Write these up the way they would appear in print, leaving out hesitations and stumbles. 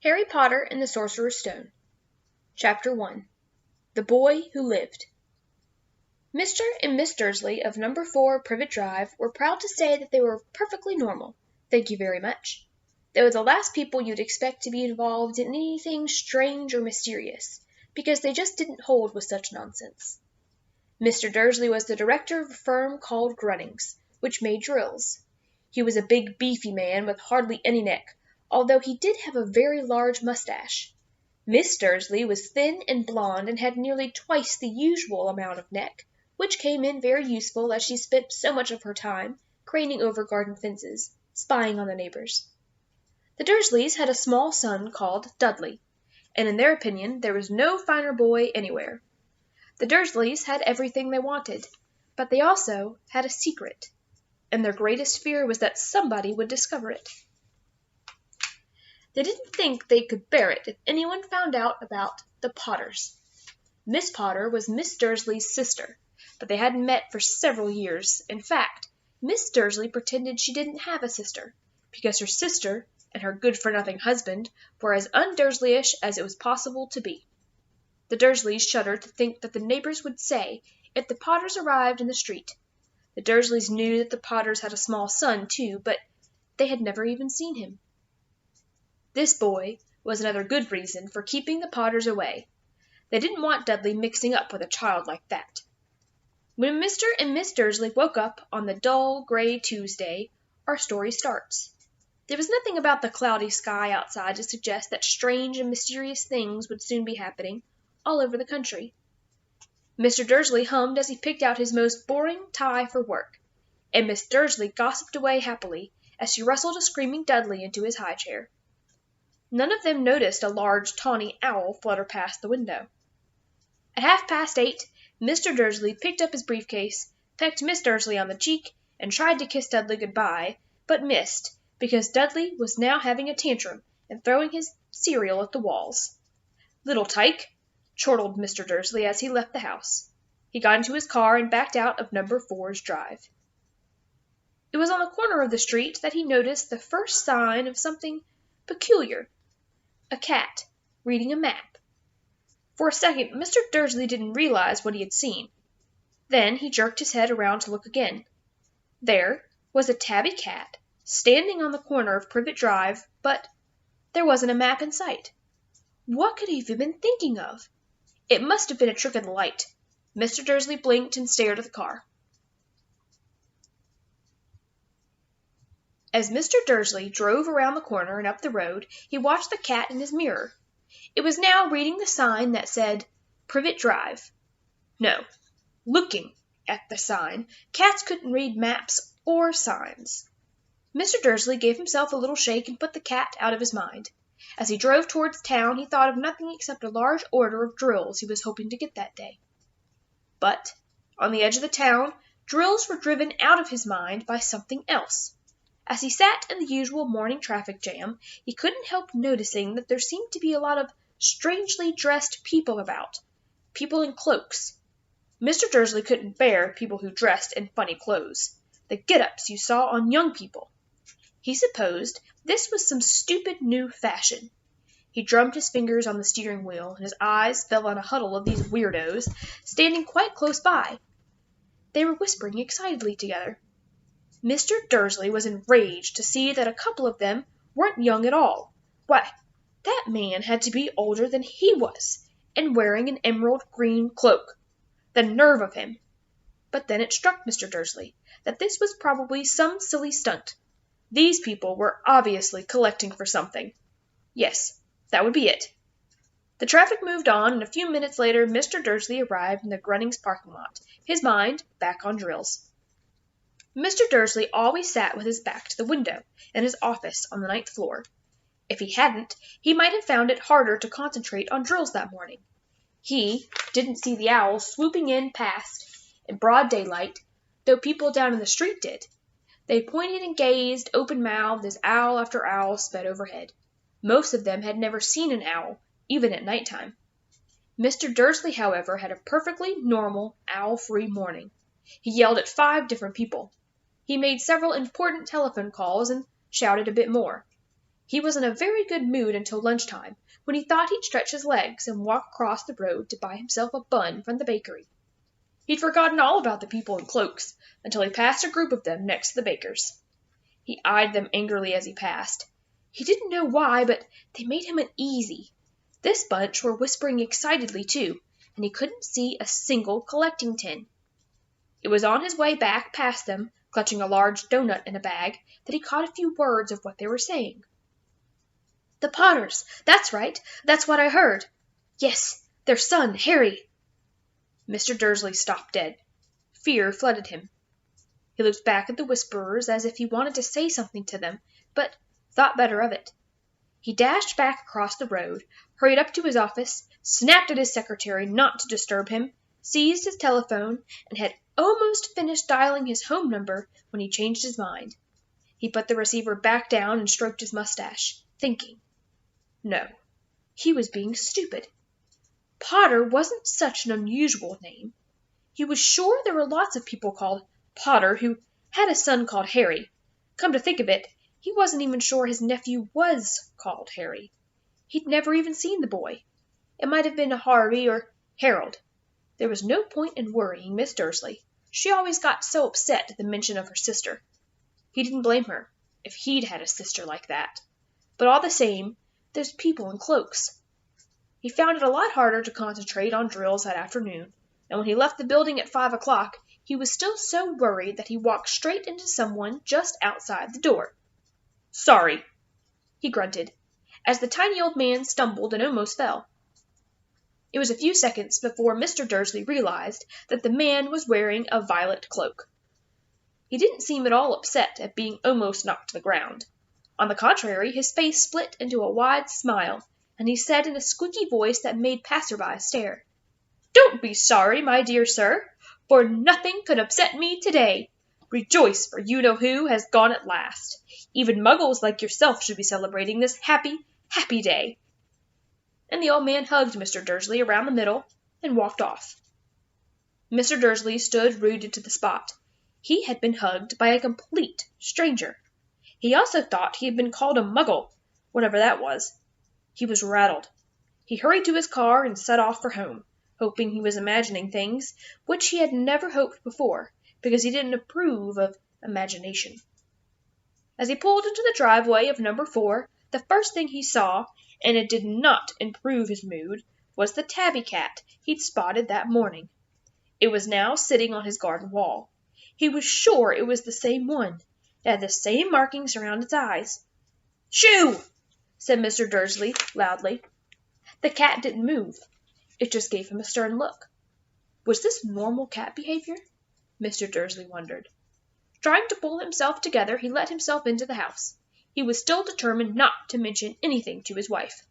Harry Potter and the Sorcerer's Stone. Chapter 1. The Boy Who Lived. Mr. and Miss Dursley of No. 4 Privet Drive were proud to say that they were perfectly normal, thank you very much. They were the last people you'd expect to be involved in anything strange or mysterious, because they just didn't hold with such nonsense. Mr. Dursley was the director of a firm called Grunnings, which made drills. He was a big, beefy man with hardly any neck, although he did have a very large mustache. Miss Dursley was thin and blonde and had nearly twice the usual amount of neck, which came in very useful as she spent so much of her time craning over garden fences, spying on the neighbors. The Dursleys had a small son called Dudley, and in their opinion there was no finer boy anywhere. The Dursleys had everything they wanted, but they also had a secret, and their greatest fear was that somebody would discover it. They didn't think they could bear it if anyone found out about the Potters. Miss Potter was Miss Dursley's sister, but they hadn't met for several years. In fact, Miss Dursley pretended she didn't have a sister, because her sister and her good-for-nothing husband were as un-Dursleyish as it was possible to be. The Dursleys shuddered to think that the neighbors would say if the Potters arrived in the street. The Dursleys knew that the Potters had a small son, too, but they had never even seen him. This boy was another good reason for keeping the Potters away. They didn't want Dudley mixing up with a child like that. When Mr. and Miss Dursley woke up on the dull, gray Tuesday, our story starts. There was nothing about the cloudy sky outside to suggest that strange and mysterious things would soon be happening all over the country. Mr. Dursley hummed as he picked out his most boring tie for work, and Miss Dursley gossiped away happily as she rustled a screaming Dudley into his high chair. None of them noticed a large tawny owl flutter past the window. At 8:30, Mr. Dursley picked up his briefcase, pecked Miss Dursley on the cheek, and tried to kiss Dudley good-bye, but missed, because Dudley was now having a tantrum and throwing his cereal at the walls. "Little tyke," chortled Mr. Dursley as he left the house. He got into his car and backed out of No. 4's drive. It was on the corner of the street that he noticed the first sign of something peculiar. A cat reading a map. For a second, Mr. Dursley didn't realize what he had seen. Then he jerked his head around to look again. There was a tabby cat standing on the corner of Privet Drive, but there wasn't a map in sight. What could he have been thinking of? It must have been a trick of the light. Mr. Dursley blinked and stared at the car. As Mr. Dursley drove around the corner and up the road, he watched the cat in his mirror. It was now reading the sign that said, Privet Drive. No, looking at the sign, cats couldn't read maps or signs. Mr. Dursley gave himself a little shake and put the cat out of his mind. As he drove towards town, he thought of nothing except a large order of drills he was hoping to get that day. But, on the edge of the town, drills were driven out of his mind by something else. As he sat in the usual morning traffic jam, he couldn't help noticing that there seemed to be a lot of strangely dressed people about, people in cloaks. Mr. Dursley couldn't bear people who dressed in funny clothes, the get-ups you saw on young people. He supposed this was some stupid new fashion. He drummed his fingers on the steering wheel, and his eyes fell on a huddle of these weirdos standing quite close by. They were whispering excitedly together. Mr. Dursley was enraged to see that a couple of them weren't young at all. Why, that man had to be older than he was, and wearing an emerald green cloak. The nerve of him! But then it struck Mr. Dursley that this was probably some silly stunt. These people were obviously collecting for something. Yes, that would be it. The traffic moved on, and a few minutes later Mr. Dursley arrived in the Grunnings parking lot, his mind back on drills. Mr. Dursley always sat with his back to the window in his office on the 9th floor. If he hadn't, he might have found it harder to concentrate on drills that morning. He didn't see the owl swooping in past in broad daylight, though people down in the street did. They pointed and gazed open-mouthed as owl after owl sped overhead. Most of them had never seen an owl, even at night-time. Mr. Dursley, however, had a perfectly normal, owl-free morning. He yelled at 5 different people. He made several important telephone calls and shouted a bit more. He was in a very good mood until lunchtime, when he thought he'd stretch his legs and walk across the road to buy himself a bun from the bakery. He'd forgotten all about the people in cloaks until he passed a group of them next to the baker's. He eyed them angrily as he passed. He didn't know why, but they made him uneasy. This bunch were whispering excitedly, too, and he couldn't see a single collecting tin. It was on his way back past them, clutching a large doughnut in a bag, that he caught a few words of what they were saying. "The Potters! That's right! That's what I heard! Yes, their son, Harry!" Mr. Dursley stopped dead. Fear flooded him. He looked back at the whisperers as if he wanted to say something to them, but thought better of it. He dashed back across the road, hurried up to his office, snapped at his secretary not to disturb him, seized his telephone, and had almost finished dialing his home number when he changed his mind. He put the receiver back down and stroked his mustache, thinking. No, he was being stupid. Potter wasn't such an unusual name. He was sure there were lots of people called Potter who had a son called Harry. Come to think of it, he wasn't even sure his nephew was called Harry. He'd never even seen the boy. It might have been Harvey or Harold. There was no point in worrying Miss Dursley. She always got so upset at the mention of her sister. He didn't blame her, if he'd had a sister like that. But all the same, those people in cloaks. He found it a lot harder to concentrate on drills that afternoon, and when he left the building at 5 o'clock, he was still so worried that he walked straight into someone just outside the door. "Sorry," he grunted, as the tiny old man stumbled and almost fell. It was a few seconds before Mr. Dursley realized that the man was wearing a violet cloak. He didn't seem at all upset at being almost knocked to the ground. On the contrary, his face split into a wide smile, and he said in a squeaky voice that made passersby stare, "Don't be sorry, my dear sir, for nothing could upset me today. Rejoice, for you-know-who has gone at last. Even muggles like yourself should be celebrating this happy, happy day." And the old man hugged Mr. Dursley around the middle and walked off. Mr. Dursley stood rooted to the spot. He had been hugged by a complete stranger. He also thought he had been called a muggle, whatever that was. He was rattled. He hurried to his car and set off for home, hoping he was imagining things which he had never hoped before, because he didn't approve of imagination. As he pulled into the driveway of number 4, the first thing he saw, and it did not improve his mood, was the tabby cat he'd spotted that morning. It was now sitting on his garden wall. He was sure it was the same one. It had the same markings around its eyes. "Shoo!" said Mr. Dursley loudly. The cat didn't move. It just gave him a stern look. Was this normal cat behavior? Mr. Dursley wondered. Trying to pull himself together, he let himself into the house. He was still determined not to mention anything to his wife.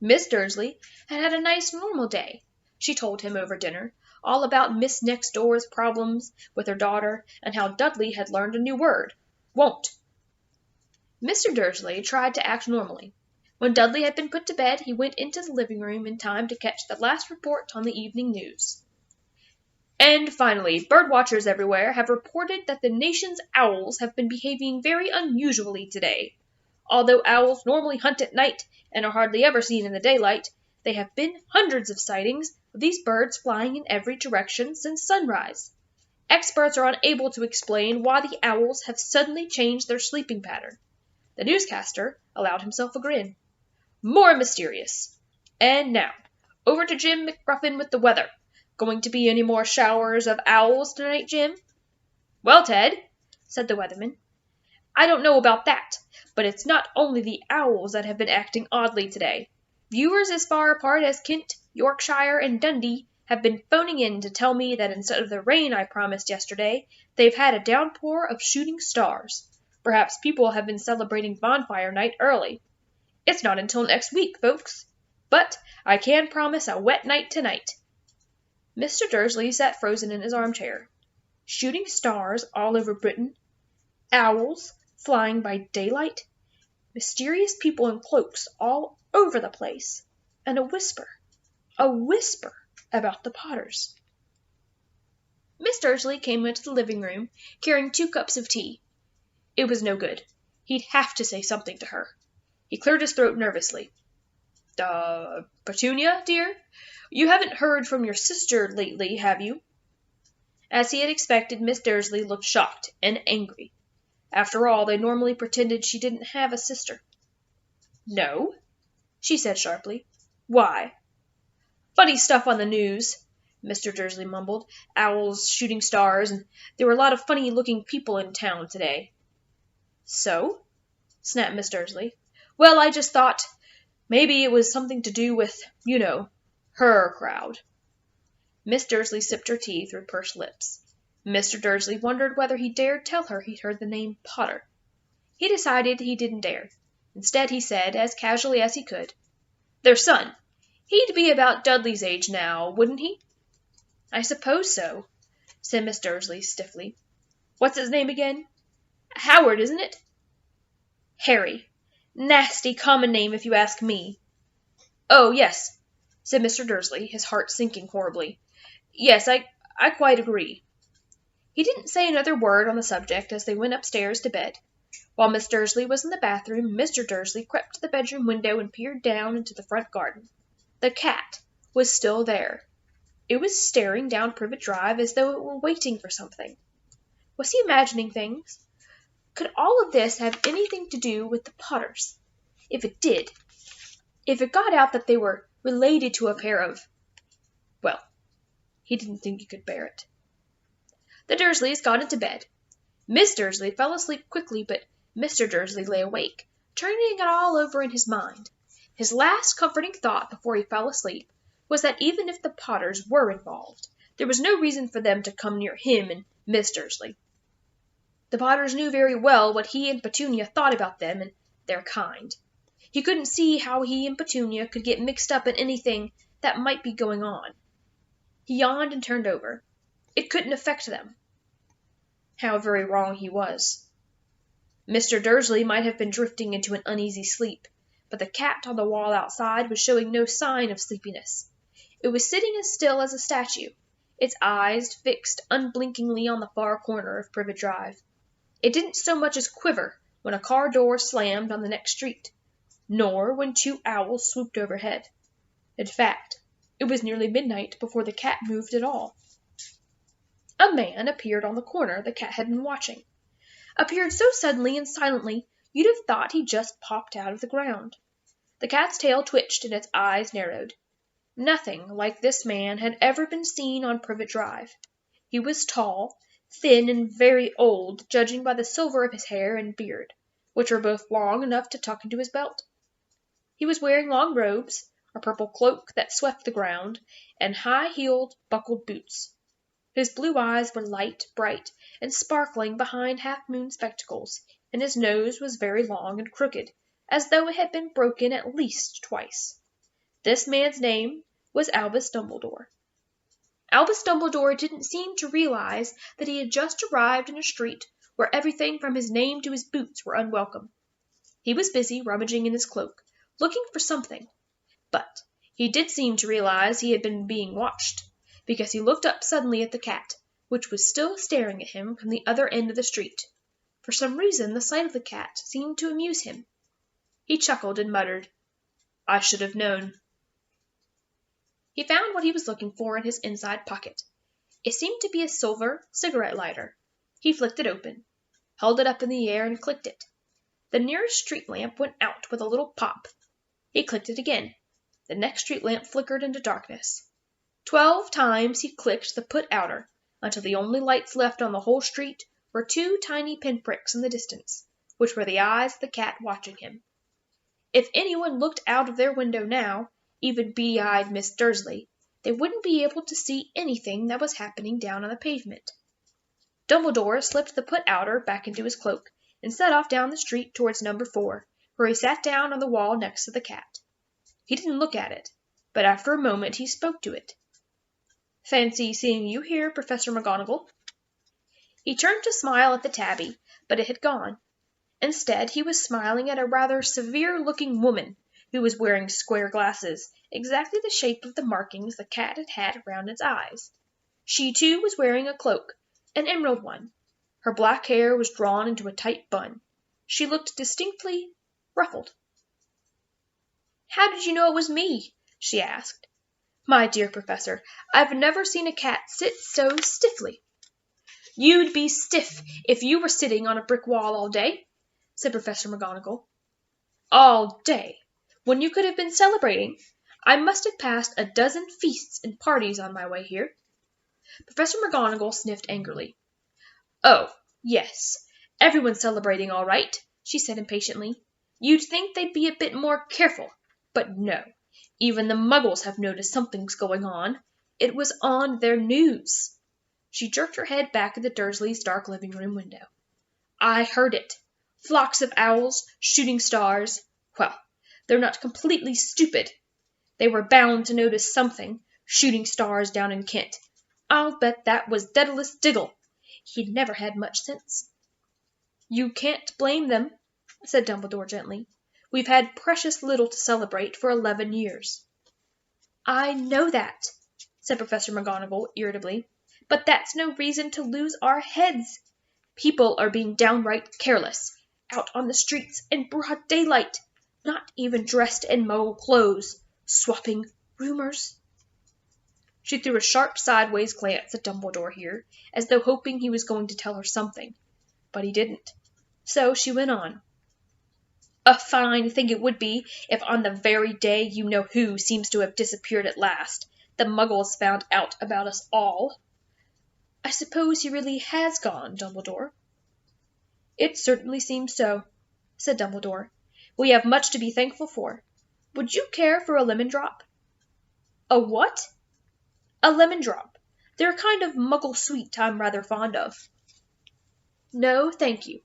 Miss Dursley had had a nice normal day. She told him over dinner all about Miss Next Door's problems with her daughter and how Dudley had learned a new word, won't. Mr. Dursley tried to act normally. When Dudley had been put to bed, he went into the living room in time to catch the last report on the evening news. "And finally, bird watchers everywhere have reported that the nation's owls have been behaving very unusually today. Although owls normally hunt at night and are hardly ever seen in the daylight, there have been hundreds of sightings of these birds flying in every direction since sunrise. Experts are unable to explain why the owls have suddenly changed their sleeping pattern." The newscaster allowed himself a grin. "More mysterious. And now, over to Jim McGruffin with the weather. Going to be any more showers of owls tonight, Jim?" "Well, Ted," said the weatherman, "I don't know about that, but it's not only the owls that have been acting oddly today. Viewers as far apart as Kent, Yorkshire, and Dundee have been phoning in to tell me that instead of the rain I promised yesterday, they've had a downpour of shooting stars. Perhaps people have been celebrating bonfire night early. It's not until next week, folks. But I can promise a wet night tonight." Mr. Dursley sat frozen in his armchair. Shooting stars all over Britain, owls flying by daylight, mysterious people in cloaks all over the place, and a whisper about the Potters. Miss Dursley came into the living room carrying 2 cups of tea. It was no good. He'd have to say something to her. He cleared his throat nervously. Petunia, dear? You haven't heard from your sister lately, have you?" As he had expected, Miss Dursley looked shocked and angry. After all, they normally pretended she didn't have a sister. "No," she said sharply. "Why?" "Funny stuff on the news," Mr. Dursley mumbled. "Owls shooting stars, and there were a lot of funny-looking people in town today." "So?" snapped Miss Dursley. "Well, I just thought maybe it was something to do with, her crowd." Miss Dursley sipped her tea through pursed lips. Mr. Dursley wondered whether he dared tell her he'd heard the name Potter. He decided he didn't dare. Instead, he said, as casually as he could, "Their son. He'd be about Dudley's age now, wouldn't he?" "I suppose so," said Miss Dursley stiffly. "What's his name again? Howard, isn't it?" "Harry. Nasty common name, if you ask me." "Oh, yes," said Mr. Dursley, his heart sinking horribly. "Yes, I quite agree." He didn't say another word on the subject as they went upstairs to bed. While Miss Dursley was in the bathroom, Mr. Dursley crept to the bedroom window and peered down into the front garden. The cat was still there. It was staring down Privet Drive as though it were waiting for something. Was he imagining things? Could all of this have anything to do with the Potters? If it did, if it got out that they were related to a pair of... Well, he didn't think he could bear it. The Dursleys got into bed. Miss Dursley fell asleep quickly, but Mr. Dursley lay awake, turning it all over in his mind. His last comforting thought before he fell asleep was that even if the Potters were involved, there was no reason for them to come near him and Miss Dursley. The Potters knew very well what he and Petunia thought about them and their kind. He couldn't see how he and Petunia could get mixed up in anything that might be going on. He yawned and turned over. It couldn't affect them. How very wrong he was. Mr. Dursley might have been drifting into an uneasy sleep, but the cat on the wall outside was showing no sign of sleepiness. It was sitting as still as a statue, its eyes fixed unblinkingly on the far corner of Privet Drive. It didn't so much as quiver when a car door slammed on the next street, nor when 2 owls swooped overhead. In fact, it was nearly midnight before the cat moved at all. A man appeared on the corner the cat had been watching. Appeared so suddenly and silently you'd have thought he just popped out of the ground. The cat's tail twitched and its eyes narrowed. Nothing like this man had ever been seen on Privet Drive. He was tall, thin, and very old, judging by the silver of his hair and beard, which were both long enough to tuck into his belt. He was wearing long robes, a purple cloak that swept the ground, and high-heeled, buckled boots. His blue eyes were light, bright, and sparkling behind half-moon spectacles, and his nose was very long and crooked, as though it had been broken at least twice. This man's name was Albus Dumbledore. Albus Dumbledore didn't seem to realize that he had just arrived in a street where everything from his name to his boots were unwelcome. He was busy rummaging in his cloak, looking for something, but he did seem to realize he had been being watched, because he looked up suddenly at the cat, which was still staring at him from the other end of the street. For some reason the sight of the cat seemed to amuse him. He chuckled and muttered, "I should have known." He found what he was looking for in his inside pocket. It seemed to be a silver cigarette lighter. He flicked it open, held it up in the air, and clicked it. The nearest street lamp went out with a little pop. He clicked it again. The next street lamp flickered into darkness. 12 times he clicked the put-outer, until the only lights left on the whole street were 2 tiny pinpricks in the distance, which were the eyes of the cat watching him. If anyone looked out of their window now, even beady-eyed Miss Dursley, they wouldn't be able to see anything that was happening down on the pavement. Dumbledore slipped the put-outer back into his cloak, and set off down the street towards number 4, where he sat down on the wall next to the cat. He didn't look at it, but after a moment he spoke to it. "Fancy seeing you here, Professor McGonagall." He turned to smile at the tabby, but it had gone. Instead, he was smiling at a rather severe-looking woman who was wearing square glasses, exactly the shape of the markings the cat had had around its eyes. She, too, was wearing a cloak, an emerald one. Her black hair was drawn into a tight bun. She looked distinctly ruffled. "How did you know it was me?" she asked. "My dear Professor, I've never seen a cat sit so stiffly." "You'd be stiff if you were sitting on a brick wall all day," said Professor McGonagall. "All day, when you could have been celebrating. I must have passed a dozen feasts and parties on my way here." Professor McGonagall sniffed angrily. "Oh, yes, everyone's celebrating all right," she said impatiently. "You'd think they'd be a bit more careful. But no, even the Muggles have noticed something's going on. It was on their news." She jerked her head back at the Dursleys' dark living-room window. "I heard it. Flocks of owls, shooting stars. Well, they're not completely stupid. They were bound to notice something. Shooting stars down in Kent. I'll bet that was Daedalus Diggle. He'd never had much sense." "You can't blame them," said Dumbledore gently. "We've had precious little to celebrate for 11 years." "I know that," said Professor McGonagall irritably, "but that's no reason to lose our heads. People are being downright careless, out on the streets in broad daylight, not even dressed in Muggle clothes, swapping rumours." She threw a sharp sideways glance at Dumbledore here, as though hoping he was going to tell her something. But he didn't. So she went on. "A fine thing it would be if on the very day you-know-who seems to have disappeared at last, the Muggles found out about us all." "I suppose he really has gone, Dumbledore?" "It certainly seems so," said Dumbledore. "We have much to be thankful for. Would you care for a lemon drop?" "A what?" "A lemon drop. They're a kind of Muggle sweet I'm rather fond of." "No, thank you,"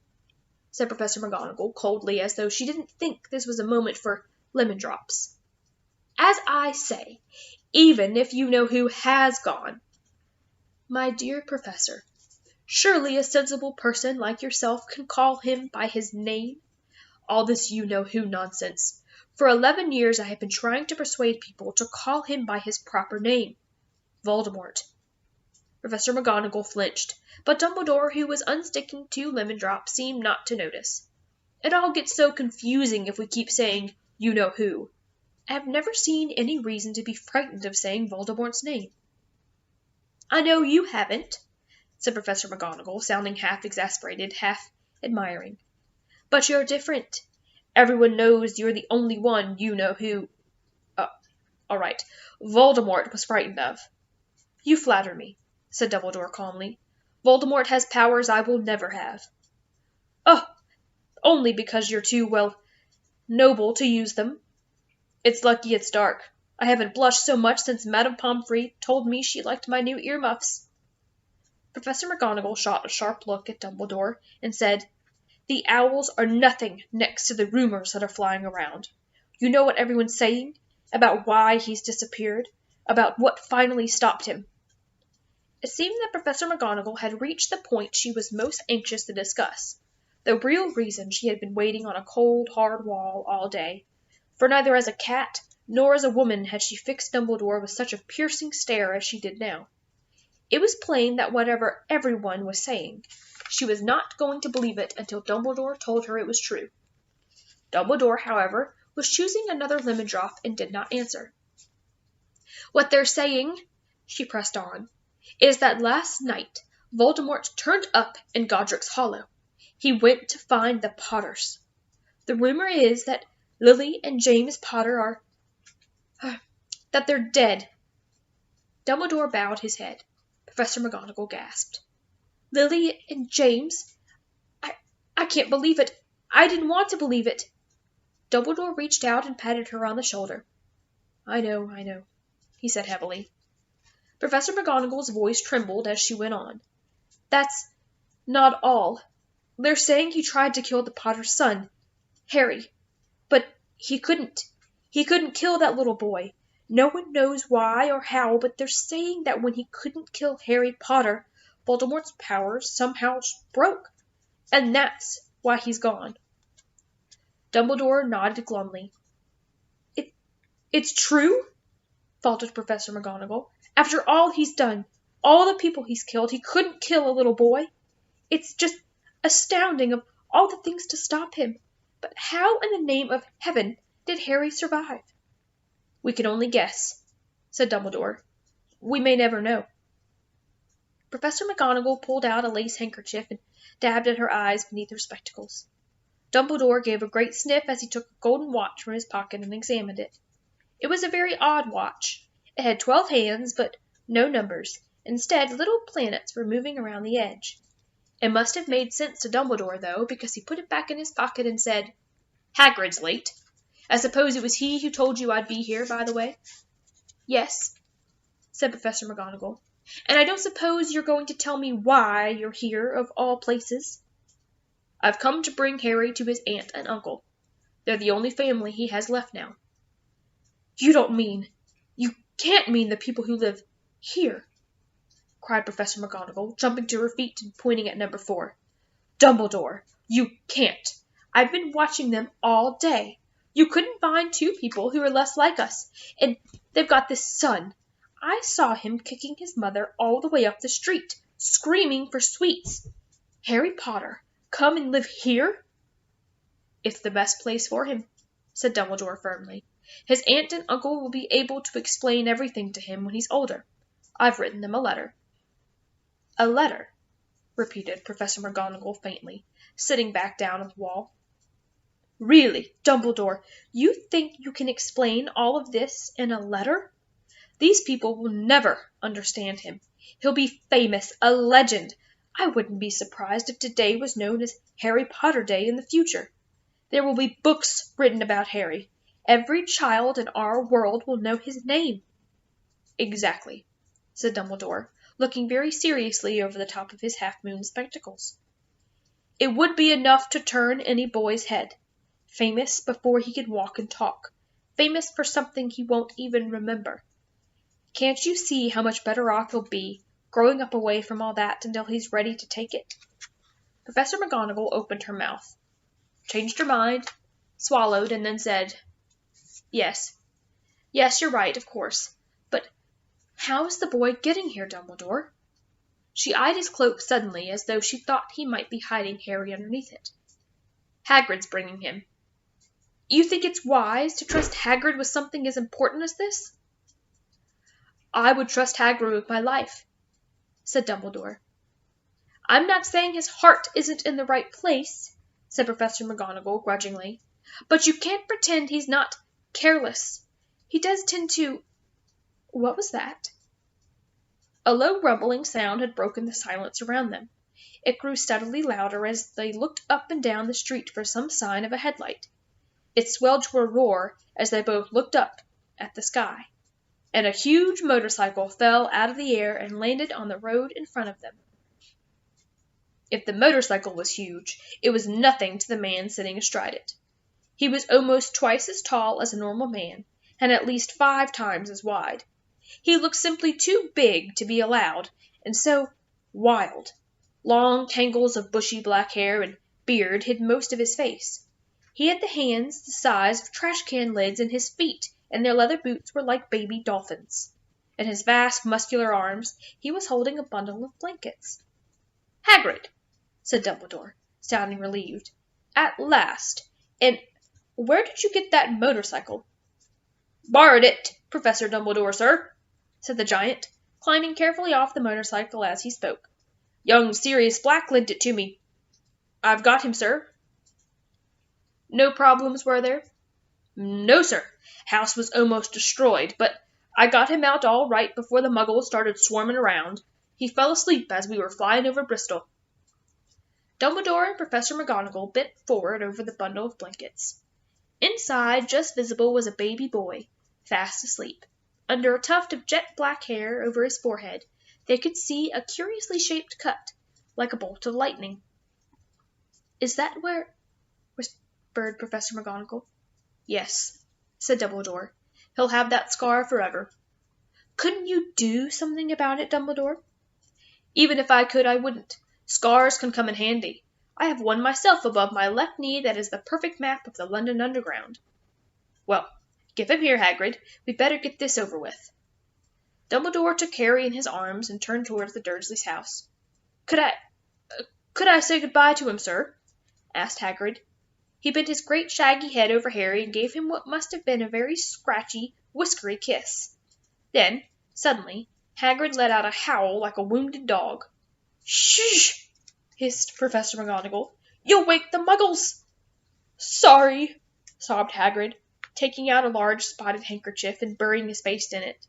said Professor McGonagall coldly, as though she didn't think this was a moment for lemon drops. "As I say, even if you-know-who has gone—" "My dear Professor, surely a sensible person like yourself can call him by his name? All this you-know-who nonsense. For 11 years I have been trying to persuade people to call him by his proper name. Voldemort." Professor McGonagall flinched, but Dumbledore, who was unsticking 2 lemon drops, seemed not to notice. "It all gets so confusing if we keep saying you-know-who. I have never seen any reason to be frightened of saying Voldemort's name." "I know you haven't," said Professor McGonagall, sounding half exasperated, half admiring. "But you're different. Everyone knows you're the only one you-know-who— all right, Voldemort was frightened of." "You flatter me," said Dumbledore calmly. "Voldemort has powers I will never have." "Oh, only because you're too, well, noble to use them. It's lucky it's dark. I haven't blushed so much since Madame Pomfrey told me she liked my new earmuffs." Professor McGonagall shot a sharp look at Dumbledore and said, "The owls are nothing next to the rumours that are flying around. You know what everyone's saying? About why he's disappeared? About what finally stopped him?" It seemed that Professor McGonagall had reached the point she was most anxious to discuss. The real reason she had been waiting on a cold, hard wall all day. For neither as a cat nor as a woman had she fixed Dumbledore with such a piercing stare as she did now. It was plain that whatever everyone was saying, she was not going to believe it until Dumbledore told her it was true. Dumbledore, however, was choosing another lemon drop and did not answer. "What they're saying," she pressed on, "is that last night Voldemort turned up in Godric's Hollow. He went to find the Potters. The rumor is that Lily and James Potter that they're dead." Dumbledore bowed his head. Professor McGonagall gasped. "Lily and James? I can't believe it. I didn't want to believe it." Dumbledore reached out and patted her on the shoulder. I know," he said heavily. Professor McGonagall's voice trembled as she went on. "That's not all. They're saying he tried to kill the Potter's son, Harry. But he couldn't. He couldn't kill that little boy. No one knows why or how, but they're saying that when he couldn't kill Harry Potter, Voldemort's powers somehow broke. And that's why he's gone." Dumbledore nodded glumly. It's true?" faltered Professor McGonagall. "After all he's done, all the people he's killed, he couldn't kill a little boy? It's just astounding of all the things to stop him. But how in the name of heaven did Harry survive?" "We can only guess," said Dumbledore. "We may never know." Professor McGonagall pulled out a lace handkerchief and dabbed at her eyes beneath her spectacles. Dumbledore gave a great sniff as he took a golden watch from his pocket and examined it. It was a very odd watch. It had 12 hands, but no numbers. Instead, little planets were moving around the edge. It must have made sense to Dumbledore, though, because he put it back in his pocket and said, "Hagrid's late. I suppose it was he who told you I'd be here, by the way?" "Yes," said Professor McGonagall. "And I don't suppose you're going to tell me why you're here, of all places?" "I've come to bring Harry to his aunt and uncle. They're the only family he has left now." You can't mean the people who live here," cried Professor McGonagall, jumping to her feet and pointing at number 4. "Dumbledore, you can't. I've been watching them all day. You couldn't find 2 people who are less like us, and they've got this son. I saw him kicking his mother all the way up the street, screaming for sweets. Harry Potter, come and live here?" "It's the best place for him," said Dumbledore firmly. "His aunt and uncle will be able to explain everything to him when he's older. I've written them a letter." "A letter?" repeated Professor McGonagall faintly, sitting back down on the wall. "Really, Dumbledore, you think you can explain all of this in a letter? These people will never understand him. He'll be famous, a legend. I wouldn't be surprised if today was known as Harry Potter Day in the future. There will be books written about Harry. Every child in our world will know his name." "Exactly," said Dumbledore, looking very seriously over the top of his half-moon spectacles. "It would be enough to turn any boy's head. Famous before he can walk and talk. Famous for something he won't even remember. Can't you see how much better off he'll be, growing up away from all that until he's ready to take it?" Professor McGonagall opened her mouth, changed her mind, swallowed, and then said, "Yes. Yes, you're right, of course. But how is the boy getting here, Dumbledore?" She eyed his cloak suddenly, as though she thought he might be hiding Harry underneath it. "Hagrid's bringing him." "You think it's wise to trust Hagrid with something as important as this?" "I would trust Hagrid with my life," said Dumbledore. "I'm not saying his heart isn't in the right place," said Professor McGonagall grudgingly, "but you can't pretend he's not careless. He does tend to—" What was that? A low rumbling sound had broken the silence around them. It grew steadily louder as they looked up and down the street for some sign of a headlight. It swelled to a roar as they both looked up at the sky, and a huge motorcycle fell out of the air and landed on the road in front of them. If the motorcycle was huge, it was nothing to the man sitting astride it. He was almost twice as tall as a normal man, and at least 5 times as wide. He looked simply too big to be allowed, and so wild. Long tangles of bushy black hair and beard hid most of his face. He had the hands the size of trash-can lids, and his feet and their leather boots were like baby dolphins. In his vast muscular arms he was holding a bundle of blankets. "Hagrid," said Dumbledore, sounding relieved. "At last! And where did you get that motorcycle?" "Borrowed it, Professor Dumbledore, sir," said the giant, climbing carefully off the motorcycle as he spoke. "Young Sirius Black lent it to me. I've got him, sir." "No problems, were there?" "No, sir. House was almost destroyed, but I got him out all right before the muggles started swarming around. He fell asleep as we were flying over Bristol." Dumbledore and Professor McGonagall bent forward over the bundle of blankets. Inside, just visible, was a baby boy, fast asleep. Under a tuft of jet-black hair over his forehead, they could see a curiously shaped cut, like a bolt of lightning. "Is that where—" whispered Professor McGonagall. "Yes," said Dumbledore. "He'll have that scar forever." "Couldn't you do something about it, Dumbledore?" "Even if I could, I wouldn't. Scars can come in handy. I have one myself above my left knee that is the perfect map of the London Underground." "Well, give him here, Hagrid. We'd better get this over with." Dumbledore took Harry in his arms and turned towards the Dursleys' house. Could I say good-bye to him, sir?" asked Hagrid. He bent his great shaggy head over Harry and gave him what must have been a very scratchy, whiskery kiss. Then, suddenly, Hagrid let out a howl like a wounded dog. "Shh!" hissed Professor McGonagall. "You'll wake the Muggles!" "Sorry," sobbed Hagrid, taking out a large spotted handkerchief and burying his face in it.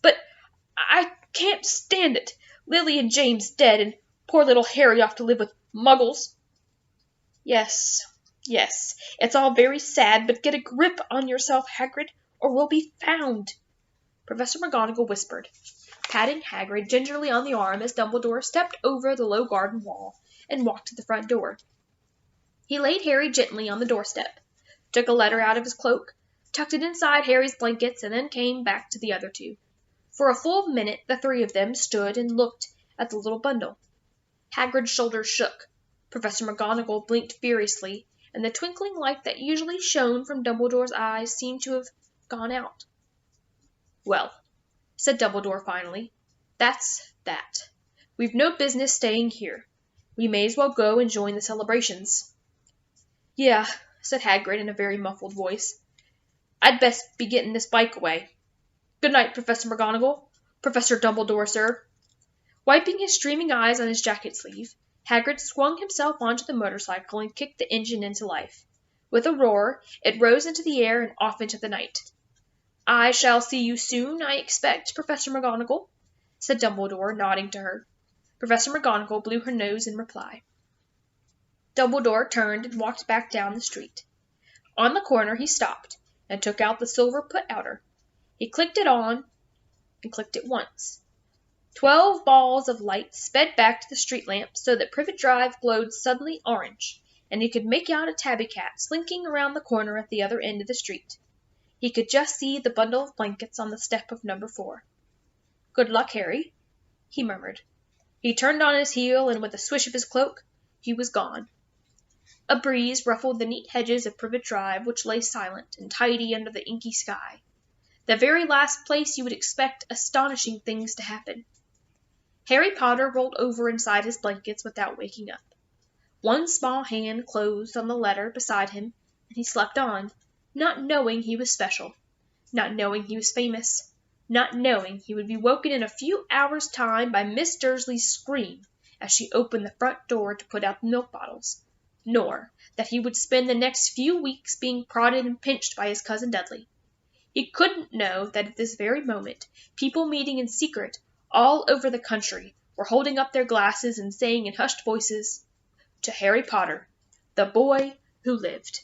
"But I can't stand it. Lily and James dead, and poor little Harry off to live with Muggles." Yes, it's all very sad, but get a grip on yourself, Hagrid, or we'll be found," Professor McGonagall whispered, patting Hagrid gingerly on the arm as Dumbledore stepped over the low garden wall and walked to the front door. He laid Harry gently on the doorstep, took a letter out of his cloak, tucked it inside Harry's blankets, and then came back to the other two. For a full minute the three of them stood and looked at the little bundle. Hagrid's shoulders shook. Professor McGonagall blinked furiously, and the twinkling light that usually shone from Dumbledore's eyes seemed to have gone out. "Well," said Dumbledore finally, "that's that. We've no business staying here. We may as well go and join the celebrations." "Yeah," said Hagrid in a very muffled voice. "I'd best be getting this bike away. Good night, Professor McGonagall. Professor Dumbledore, sir." Wiping his streaming eyes on his jacket sleeve, Hagrid swung himself onto the motorcycle and kicked the engine into life. With a roar, it rose into the air and off into the night. "I shall see you soon, I expect, Professor McGonagall," said Dumbledore, nodding to her. Professor McGonagall blew her nose in reply. Dumbledore turned and walked back down the street. On the corner he stopped and took out the silver put-outer. He clicked it on and clicked it once. 12 balls of light sped back to the street lamp so that Privet Drive glowed suddenly orange, and he could make out a tabby cat slinking around the corner at the other end of the street. He could just see the bundle of blankets on the step of number 4. "Good luck, Harry," he murmured. He turned on his heel, and with a swish of his cloak, he was gone. A breeze ruffled the neat hedges of Privet Drive, which lay silent and tidy under the inky sky. The very last place you would expect astonishing things to happen. Harry Potter rolled over inside his blankets without waking up. One small hand closed on the letter beside him, and he slept on, not knowing he was special, not knowing he was famous, not knowing he would be woken in a few hours' time by Miss Dursley's scream as she opened the front door to put out the milk bottles, nor that he would spend the next few weeks being prodded and pinched by his cousin Dudley. He couldn't know that at this very moment people meeting in secret all over the country were holding up their glasses and saying in hushed voices, "To Harry Potter, the boy who lived."